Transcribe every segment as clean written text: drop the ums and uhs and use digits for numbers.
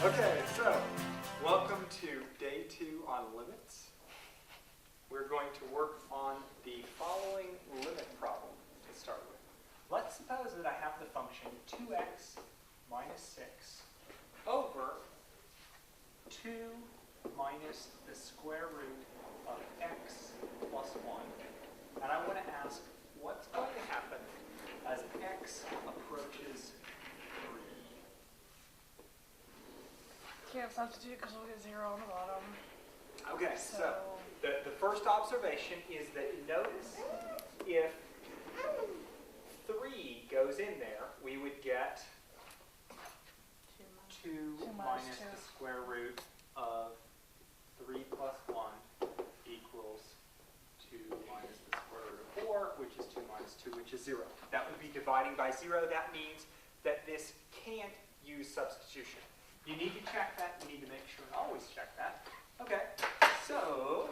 Okay, so welcome to day 2 on limits. We're going to work on the following limit problem to start with. Let's suppose that I have the function 2x minus 6 over 2 minus the square root of x plus 1. And I want to ask what's going to happen as x approaches 3. Can't substitute because we'll get 0 on the bottom. Okay, so the first observation is that notice if 3 goes in there, we would get 2 minus the square root of 3 plus 1 equals 2 minus the square root of 4, which is 2 minus 2, which is 0. That would be dividing by 0. That means that this can't use substitution. You need to check that. You need to make sure and always check that. Okay, so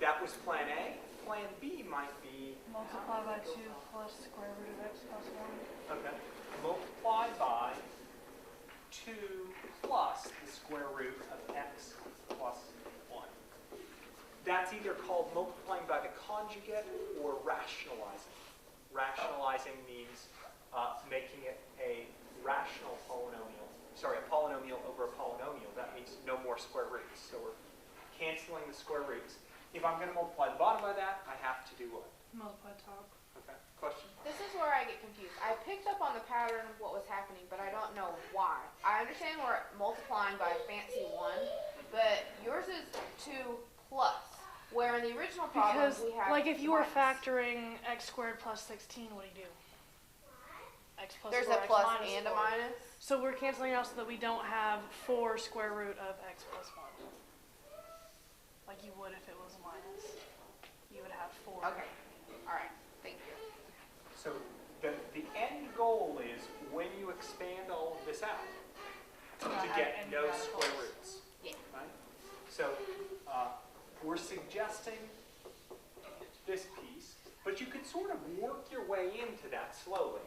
that was plan A. Plan B might be Multiply by 2 plus square root of x plus 1. okay. Multiply by 2 plus the square root of x plus 1. That's either called multiplying by the conjugate or rationalizing. Rationalizing means making it a rational polynomial. Sorry, a polynomial over a polynomial. That means no more square roots. So we're canceling the square roots. If I'm going to multiply the bottom by that, I have to do what? Multiply top. Okay, question? This is where I get confused. I picked up on the pattern of what was happening, but I don't know why. I understand we're multiplying by a fancy 1, but yours is 2 plus, where in the original problem Because, we have like, if you were minus. factoring x squared plus 16, what do you do? X plus There's 4, a x plus minus and a 4. minus. So we're canceling out so that we don't have 4 square root of x plus 1. Like you would if it was a minus. You would have 4. Okay. All right. Thank you. So the end goal is when you expand all of this out to get no square roots. Yeah. Right? So we're suggesting this piece, but you could sort of work your way into that slowly.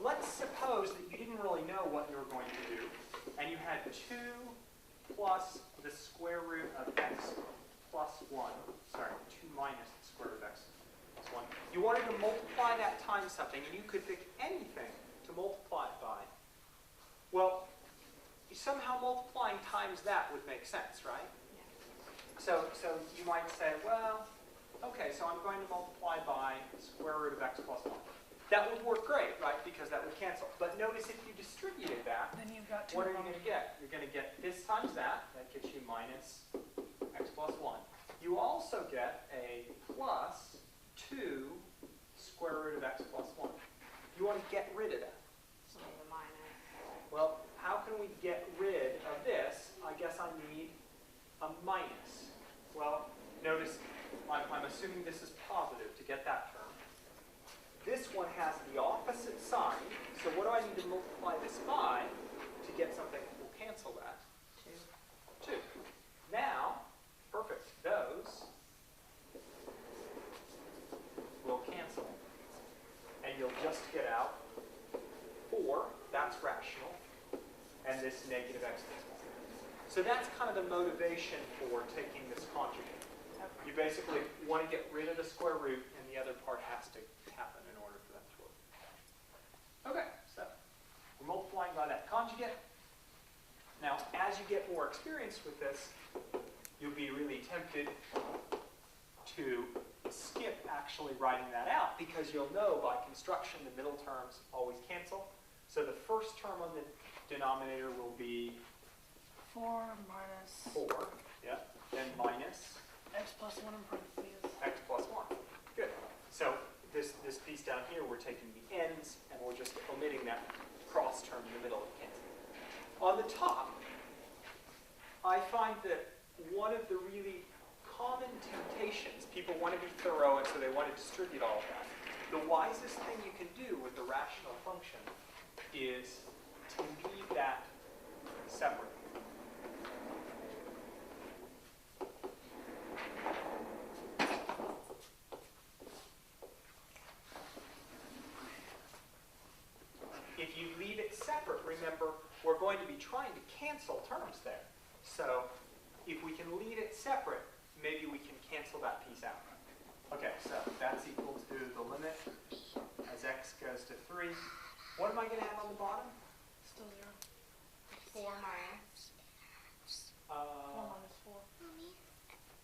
Let's suppose that you didn't really know what you were going to do, and you had 2 plus the square root of x plus 1. Sorry, 2 minus the square root of x plus 1. You wanted to multiply that times something, and you could pick anything to multiply it by. Well, somehow multiplying times that would make sense, right? So you might say, well, okay, so I'm going to multiply by the square root of x plus 1. That would work great, right, because that would cancel. But notice if you distributed that, Then you've got 2. what are you going to get? You're going to get this times that. That gets you minus x plus 1. You also get a plus 2 square root of x plus 1. You want to get rid of that. So the minus. Well, how can we get rid of this? I guess I need a minus. Well, notice I'm assuming this is positive to get that term. This one has the opposite sign, so what do I need to multiply this by to get something that will cancel that? 2. Now, perfect, those will cancel. And you'll just get out 4, that's rational, and this negative x plus 1. So that's kind of the motivation for taking this conjugate. You basically want to get rid of the square root, and the other part has to happen in order for that to work. Okay, so we're multiplying by that conjugate. Now, as you get more experience with this, you'll be really tempted to skip actually writing that out, because you'll know by construction the middle terms always cancel. So the first term on the denominator will be 4 minus 4, yeah, then minus x plus 1 in parentheses. x plus 1. Good. So this piece down here, we're taking the ends, and we're just omitting that cross term in the middle of cancel. On the top, I find that one of the really common temptations, people want to be thorough, and so they want to distribute all of that. The wisest thing you can do with the rational function is to leave that separate. If you leave it separate, remember, we're going to be trying to cancel terms there. So if we can leave it separate, maybe we can cancel that piece out. Okay, so that's equal to the limit as x goes to 3. What am I going to have on the bottom? Still 0. 4 minus. 4 minus 4.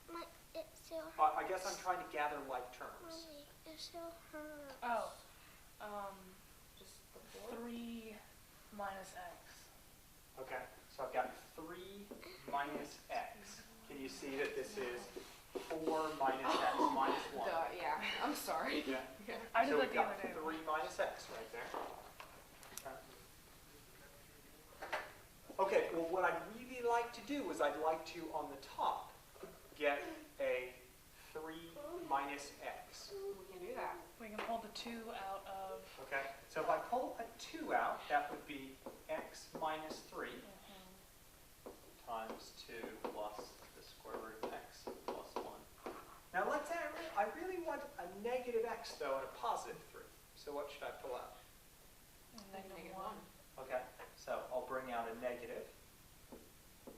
Mommy, it still I guess I'm trying to gather like terms. Mommy, it still hurts. Oh. Just the 4. 3 minus x. Okay, so I've got 3 minus x. Can you see that this is 4 minus x minus 1? Duh, yeah. I'm sorry. Yeah. I did So that we've the got other day. 3 minus x right there. Okay, well what I'd really like to do is I'd like to, on the top, get a 3 minus x. We can do that. We can pull the 2 out of. Okay, so if I pull a 2 out, that would be x minus 3 times 2 plus the square root of x plus 1. Now let's say I really want a negative x though and a positive 3. So what should I pull out? Negative 1. Okay, so I'll bring out a negative.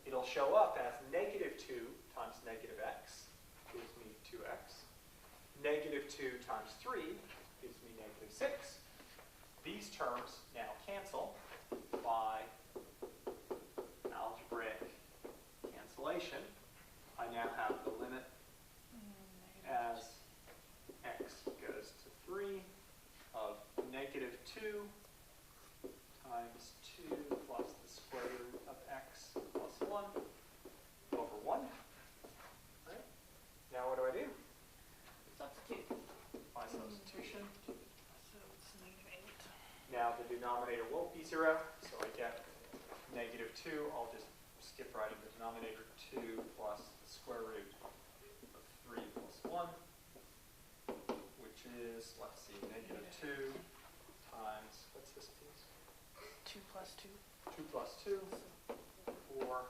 It'll show up as negative 2 times negative x gives me 2x. Negative 2 times 3 gives me negative 6. These terms now cancel by algebraic cancellation. I now have the limit as x goes to 3 of negative 2 times 2 plus the square root of x plus 1 over 1. Right? Now what do? Substitute. My substitution. So it's -8. Now the denominator won't be 0, so I get negative 2. I'll just skip right in the denominator. 2 plus the square root of 3 plus 1, which is, let's see, negative 2 times, what's this piece? 2 plus 2. 2 plus 2, 4